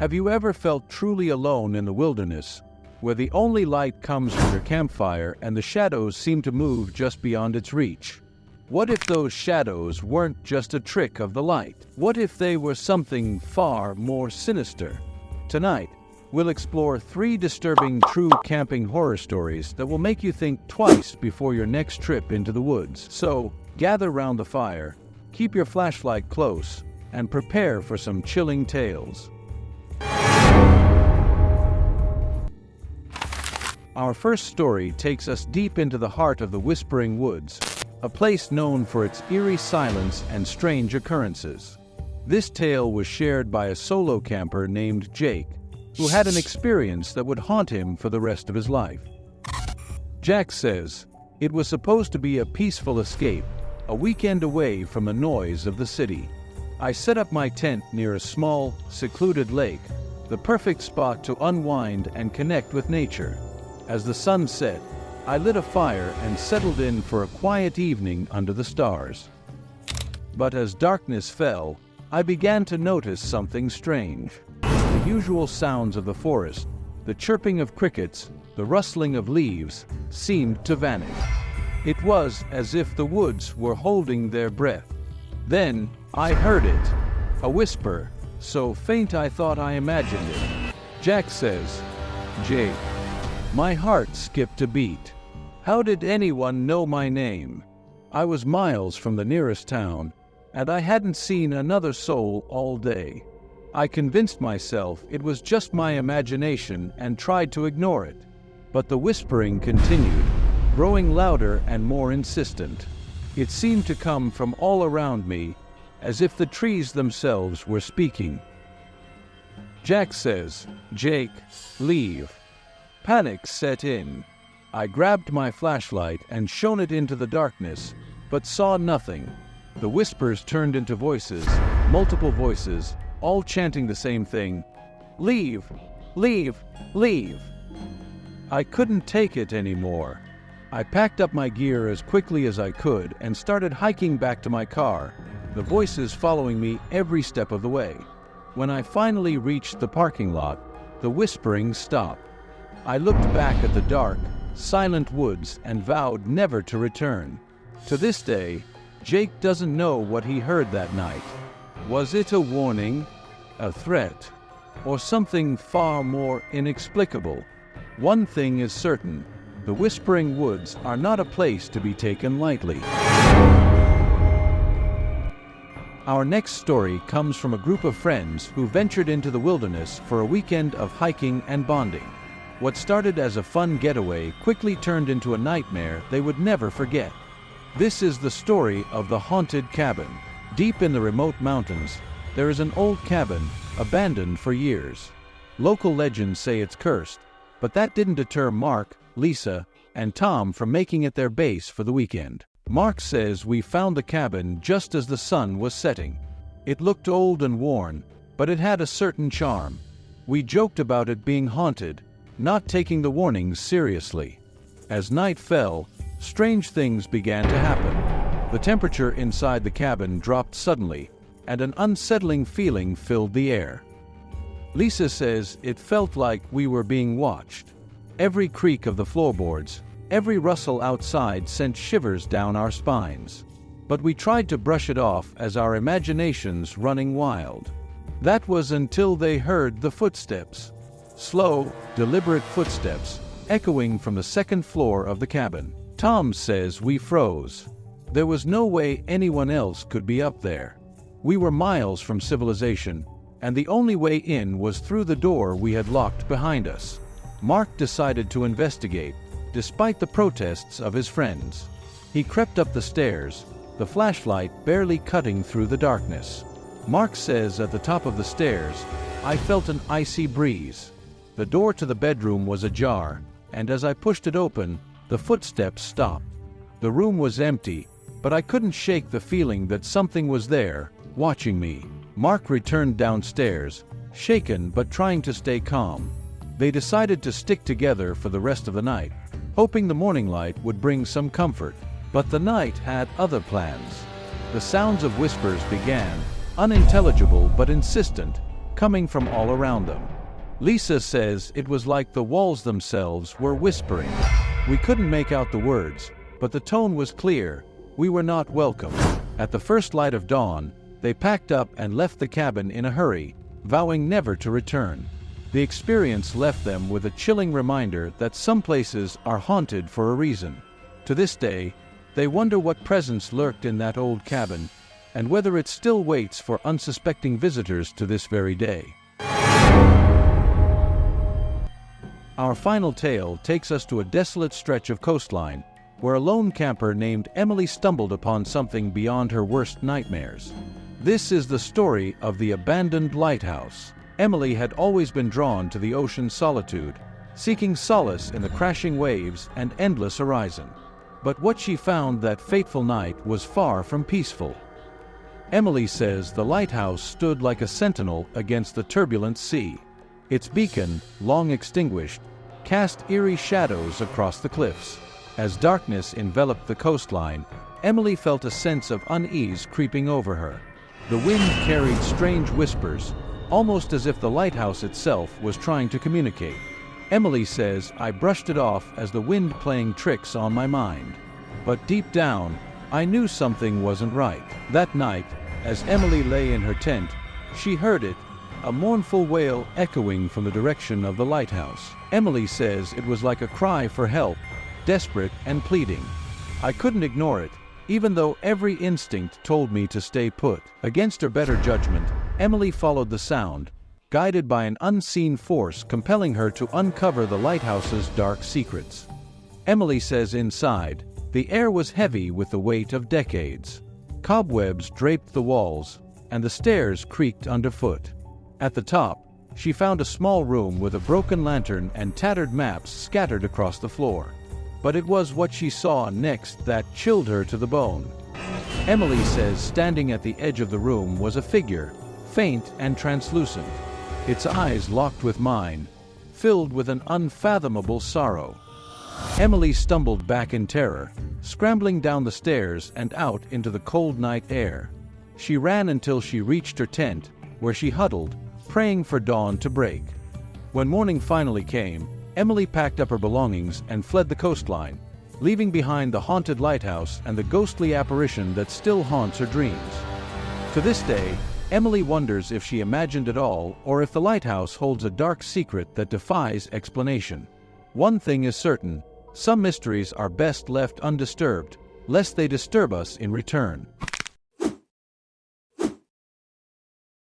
Have you ever felt truly alone in the wilderness, where the only light comes from your campfire and the shadows seem to move just beyond its reach? What if those shadows weren't just a trick of the light? What if they were something far more sinister? Tonight, we'll explore 3 disturbing true camping horror stories that will make you think twice before your next trip into the woods. So, gather round the fire, keep your flashlight close, and prepare for some chilling tales. Our first story takes us deep into the heart of the Whispering Woods, a place known for its eerie silence and strange occurrences. This tale was shared by a solo camper named Jake, who had an experience that would haunt him for the rest of his life. Jack says, "It was supposed to be a peaceful escape, a weekend away from the noise of the city. I set up my tent near a small, secluded lake, the perfect spot to unwind and connect with nature. As the sun set, I lit a fire and settled in for a quiet evening under the stars. But as darkness fell, I began to notice something strange. The usual sounds of the forest, the chirping of crickets, the rustling of leaves, seemed to vanish. It was as if the woods were holding their breath. Then I heard it, a whisper, so faint I thought I imagined it." Jack says, "Jake, my heart skipped a beat. How did anyone know my name? I was miles from the nearest town, and I hadn't seen another soul all day. I convinced myself it was just my imagination and tried to ignore it. But the whispering continued, growing louder and more insistent. It seemed to come from all around me, as if the trees themselves were speaking." Jack says, "Jake, leave." Panic set in. I grabbed my flashlight and shone it into the darkness, but saw nothing. The whispers turned into voices, multiple voices, all chanting the same thing: "Leave! Leave! Leave!" I couldn't take it anymore. I packed up my gear as quickly as I could and started hiking back to my car, the voices following me every step of the way. When I finally reached the parking lot, the whispering stopped. I looked back at the dark, silent woods and vowed never to return. To this day, Jake doesn't know what he heard that night. Was it a warning, a threat, or something far more inexplicable? One thing is certain: the Whispering Woods are not a place to be taken lightly. Our next story comes from a group of friends who ventured into the wilderness for a weekend of hiking and bonding. What started as a fun getaway quickly turned into a nightmare they would never forget. This is the story of the haunted cabin. Deep in the remote mountains, there is an old cabin, abandoned for years. Local legends say it's cursed, but that didn't deter Mark, Lisa, and Tom from making it their base for the weekend. Mark says, "We found the cabin just as the sun was setting. It looked old and worn, but it had a certain charm. We joked about it being haunted, not taking the warnings seriously. As night fell, strange things began to happen. The temperature inside the cabin dropped suddenly, and an unsettling feeling filled the air." Lisa says it felt like we were being watched. Every creak of the floorboards, every rustle outside sent shivers down our spines. But we tried to brush it off as our imaginations running wild. That was until they heard the footsteps. Slow, deliberate footsteps, echoing from the second floor of the cabin. Tom says we froze. There was no way anyone else could be up there. We were miles from civilization, and the only way in was through the door we had locked behind us. Mark decided to investigate, despite the protests of his friends. He crept up the stairs, the flashlight barely cutting through the darkness. Mark says at the top of the stairs, "I felt an icy breeze. The door to the bedroom was ajar, and as I pushed it open, the footsteps stopped. The room was empty, but I couldn't shake the feeling that something was there, watching me." Mark returned downstairs, shaken but trying to stay calm. They decided to stick together for the rest of the night, hoping the morning light would bring some comfort. But the night had other plans. The sounds of whispers began, unintelligible but insistent, coming from all around them. Lisa says it was like the walls themselves were whispering. We couldn't make out the words, but the tone was clear. We were not welcome. At the first light of dawn, they packed up and left the cabin in a hurry, vowing never to return. The experience left them with a chilling reminder that some places are haunted for a reason. To this day, they wonder what presence lurked in that old cabin, and whether it still waits for unsuspecting visitors to this very day. Our final tale takes us to a desolate stretch of coastline, where a lone camper named Emily stumbled upon something beyond her worst nightmares. This is the story of the Abandoned Lighthouse. Emily had always been drawn to the ocean's solitude, seeking solace in the crashing waves and endless horizon. But what she found that fateful night was far from peaceful. Emily says the lighthouse stood like a sentinel against the turbulent sea. Its beacon, long extinguished, cast eerie shadows across the cliffs. As darkness enveloped the coastline, Emily felt a sense of unease creeping over her. The wind carried strange whispers, almost as if the lighthouse itself was trying to communicate. Emily says, "I brushed it off as the wind playing tricks on my mind. But deep down, I knew something wasn't right." That night, as Emily lay in her tent, she heard it, a mournful wail echoing from the direction of the lighthouse. Emily says it was like a cry for help, desperate and pleading. "I couldn't ignore it, even though every instinct told me to stay put." Against her better judgment, Emily followed the sound, guided by an unseen force compelling her to uncover the lighthouse's dark secrets. Emily says inside, the air was heavy with the weight of decades. Cobwebs draped the walls, and the stairs creaked underfoot. At the top, she found a small room with a broken lantern and tattered maps scattered across the floor. But it was what she saw next that chilled her to the bone. Emily says standing at the edge of the room was a figure, faint and translucent, its eyes locked with mine, filled with an unfathomable sorrow. Emily stumbled back in terror, scrambling down the stairs and out into the cold night air. She ran until she reached her tent, where she huddled, praying for dawn to break. When morning finally came, Emily packed up her belongings and fled the coastline, leaving behind the haunted lighthouse and the ghostly apparition that still haunts her dreams. To this day, Emily wonders if she imagined it all or if the lighthouse holds a dark secret that defies explanation. One thing is certain, some mysteries are best left undisturbed, lest they disturb us in return.